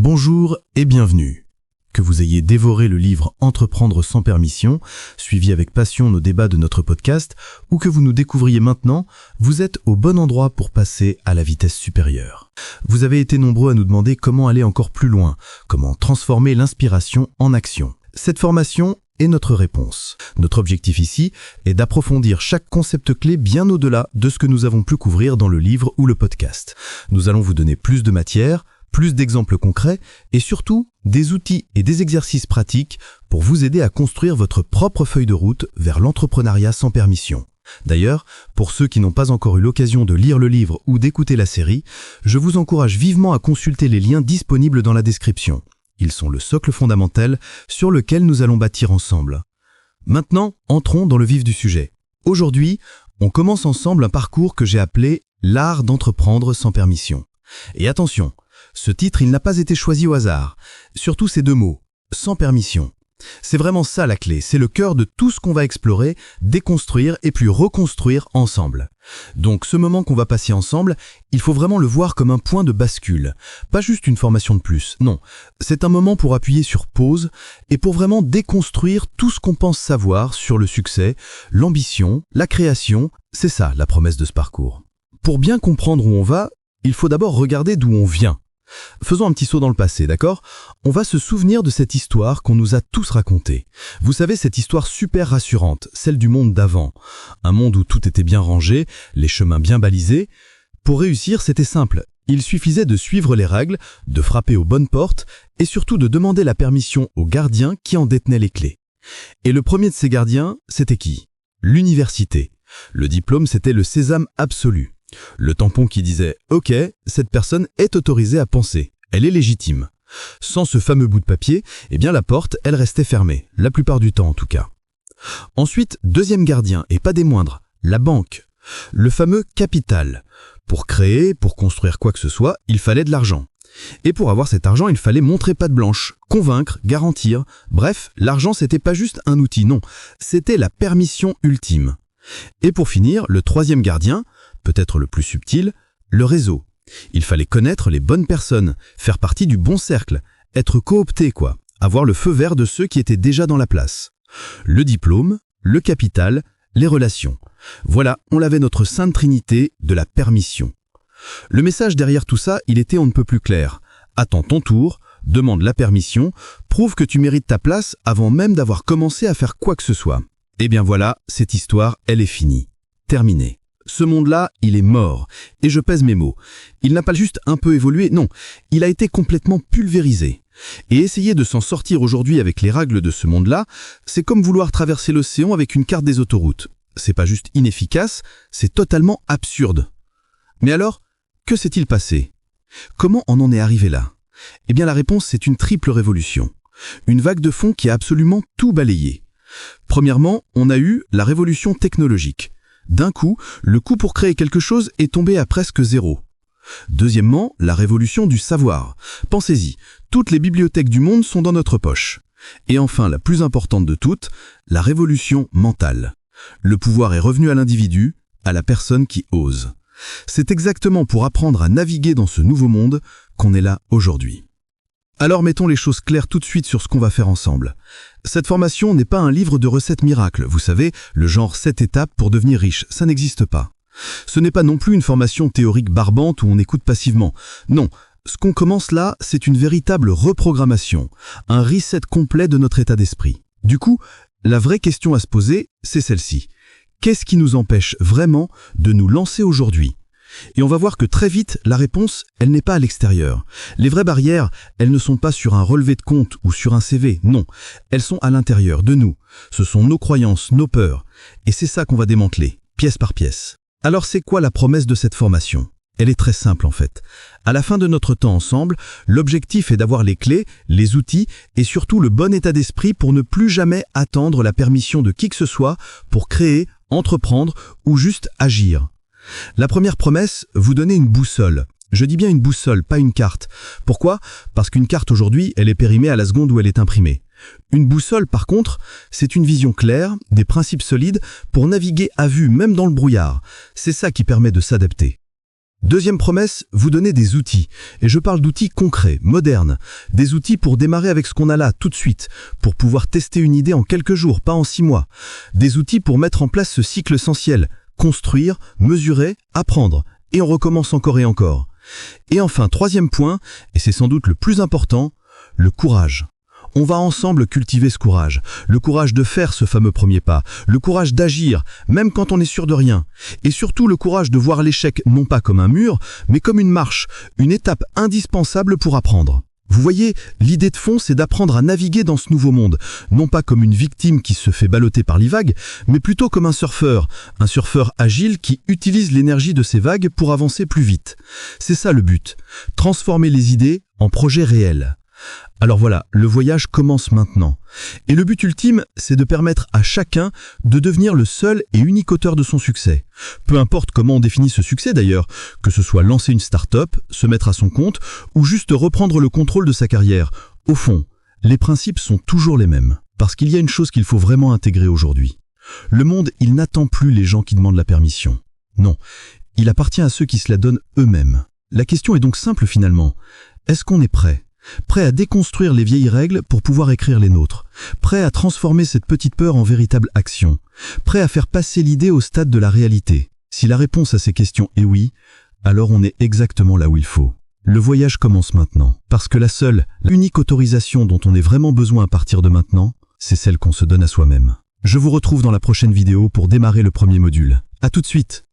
Bonjour et bienvenue. Que vous ayez dévoré le livre Entreprendre sans permission, suivi avec passion nos débats de notre podcast, ou que vous nous découvriez maintenant, vous êtes au bon endroit pour passer à la vitesse supérieure. Vous avez été nombreux à nous demander comment aller encore plus loin, comment transformer l'inspiration en action. Cette formation est notre réponse. Notre objectif ici est d'approfondir chaque concept clé bien au-delà de ce que nous avons pu couvrir dans le livre ou le podcast. Nous allons vous donner plus de matière, plus d'exemples concrets et surtout des outils et des exercices pratiques pour vous aider à construire votre propre feuille de route vers l'entrepreneuriat sans permission. D'ailleurs, pour ceux qui n'ont pas encore eu l'occasion de lire le livre ou d'écouter la série, je vous encourage vivement à consulter les liens disponibles dans la description. Ils sont le socle fondamental sur lequel nous allons bâtir ensemble. Maintenant, entrons dans le vif du sujet. Aujourd'hui, on commence ensemble un parcours que j'ai appelé « L'art d'entreprendre sans permission ». Et attention, ce titre, il n'a pas été choisi au hasard. Surtout ces deux mots, sans permission. C'est vraiment ça la clé, c'est le cœur de tout ce qu'on va explorer, déconstruire et puis reconstruire ensemble. Donc ce moment qu'on va passer ensemble, il faut vraiment le voir comme un point de bascule. Pas juste une formation de plus, non. C'est un moment pour appuyer sur pause et pour vraiment déconstruire tout ce qu'on pense savoir sur le succès, l'ambition, la création. C'est ça la promesse de ce parcours. Pour bien comprendre où on va, il faut d'abord regarder d'où on vient. Faisons un petit saut dans le passé, d'accord? On va se souvenir de cette histoire qu'on nous a tous racontée. Vous savez, cette histoire super rassurante, celle du monde d'avant. Un monde où tout était bien rangé, les chemins bien balisés. Pour réussir, c'était simple. Il suffisait de suivre les règles, de frapper aux bonnes portes et surtout de demander la permission aux gardiens qui en détenaient les clés. Et le premier de ces gardiens, c'était qui? L'université. Le diplôme, c'était le sésame absolu. Le tampon qui disait « Ok, cette personne est autorisée à penser, elle est légitime ». Sans ce fameux bout de papier, eh bien la porte, elle restait fermée, la plupart du temps en tout cas. Ensuite, deuxième gardien, et pas des moindres, la banque. Le fameux capital. Pour créer, pour construire quoi que ce soit, il fallait de l'argent. Et pour avoir cet argent, il fallait montrer patte blanche, convaincre, garantir. Bref, l'argent, c'était pas juste un outil, non, c'était la permission ultime. Et pour finir, le troisième gardien, peut-être le plus subtil, le réseau. Il fallait connaître les bonnes personnes, faire partie du bon cercle, être coopté quoi, avoir le feu vert de ceux qui étaient déjà dans la place. Le diplôme, le capital, les relations. Voilà, on avait notre sainte trinité de la permission. Le message derrière tout ça, il était on ne peut plus clair. Attends ton tour, demande la permission, prouve que tu mérites ta place avant même d'avoir commencé à faire quoi que ce soit. Eh bien voilà, cette histoire, elle est finie. Terminée. Ce monde-là, il est mort. Et je pèse mes mots. Il n'a pas juste un peu évolué, non. Il a été complètement pulvérisé. Et essayer de s'en sortir aujourd'hui avec les règles de ce monde-là, c'est comme vouloir traverser l'océan avec une carte des autoroutes. C'est pas juste inefficace, c'est totalement absurde. Mais alors, que s'est-il passé? Comment on en est arrivé là? Eh bien la réponse, c'est une triple révolution. Une vague de fond qui a absolument tout balayé. Premièrement, on a eu la révolution technologique. D'un coup, le coût pour créer quelque chose est tombé à presque zéro. Deuxièmement, la révolution du savoir. Pensez-y, toutes les bibliothèques du monde sont dans notre poche. Et enfin, la plus importante de toutes, la révolution mentale. Le pouvoir est revenu à l'individu, à la personne qui ose. C'est exactement pour apprendre à naviguer dans ce nouveau monde qu'on est là aujourd'hui. Alors mettons les choses claires tout de suite sur ce qu'on va faire ensemble. Cette formation n'est pas un livre de recettes miracles, vous savez, le genre 7 étapes pour devenir riche, ça n'existe pas. Ce n'est pas non plus une formation théorique barbante où on écoute passivement. Non, ce qu'on commence là, c'est une véritable reprogrammation, un reset complet de notre état d'esprit. Du coup, la vraie question à se poser, c'est celle-ci. Qu'est-ce qui nous empêche vraiment de nous lancer aujourd'hui ? Et on va voir que très vite, la réponse, elle n'est pas à l'extérieur. Les vraies barrières, elles ne sont pas sur un relevé de compte ou sur un CV, non. Elles sont à l'intérieur de nous. Ce sont nos croyances, nos peurs. Et c'est ça qu'on va démanteler, pièce par pièce. Alors c'est quoi la promesse de cette formation? Elle est très simple en fait. À la fin de notre temps ensemble, l'objectif est d'avoir les clés, les outils et surtout le bon état d'esprit pour ne plus jamais attendre la permission de qui que ce soit pour créer, entreprendre ou juste agir. La première promesse, vous donner une boussole. Je dis bien une boussole, pas une carte. Pourquoi? Parce qu'une carte aujourd'hui, elle est périmée à la seconde où elle est imprimée. Une boussole, par contre, c'est une vision claire, des principes solides pour naviguer à vue, même dans le brouillard. C'est ça qui permet de s'adapter. Deuxième promesse, vous donner des outils. Et je parle d'outils concrets, modernes. Des outils pour démarrer avec ce qu'on a là, tout de suite. Pour pouvoir tester une idée en quelques jours, pas en 6 mois. Des outils pour mettre en place ce cycle essentiel. Construire, mesurer, apprendre. Et on recommence encore et encore. Et enfin, troisième point, et c'est sans doute le plus important, le courage. On va ensemble cultiver ce courage. Le courage de faire ce fameux premier pas. Le courage d'agir, même quand on est sûr de rien. Et surtout le courage de voir l'échec non pas comme un mur, mais comme une marche, une étape indispensable pour apprendre. Vous voyez, l'idée de fond, c'est d'apprendre à naviguer dans ce nouveau monde. Non pas comme une victime qui se fait balloter par les vagues, mais plutôt comme un surfeur agile qui utilise l'énergie de ces vagues pour avancer plus vite. C'est ça le but. Transformer les idées en projets réels. Alors voilà, le voyage commence maintenant. Et le but ultime, c'est de permettre à chacun de devenir le seul et unique auteur de son succès. Peu importe comment on définit ce succès d'ailleurs, que ce soit lancer une start-up, se mettre à son compte ou juste reprendre le contrôle de sa carrière. Au fond, les principes sont toujours les mêmes. Parce qu'il y a une chose qu'il faut vraiment intégrer aujourd'hui. Le monde, il n'attend plus les gens qui demandent la permission. Non, il appartient à ceux qui se la donnent eux-mêmes. La question est donc simple finalement. Est-ce qu'on est prêt ? Prêt à déconstruire les vieilles règles pour pouvoir écrire les nôtres. Prêt à transformer cette petite peur en véritable action. Prêt à faire passer l'idée au stade de la réalité. Si la réponse à ces questions est oui, alors on est exactement là où il faut. Le voyage commence maintenant. Parce que l'unique autorisation dont on ait vraiment besoin à partir de maintenant, c'est celle qu'on se donne à soi-même. Je vous retrouve dans la prochaine vidéo pour démarrer le premier module. À tout de suite!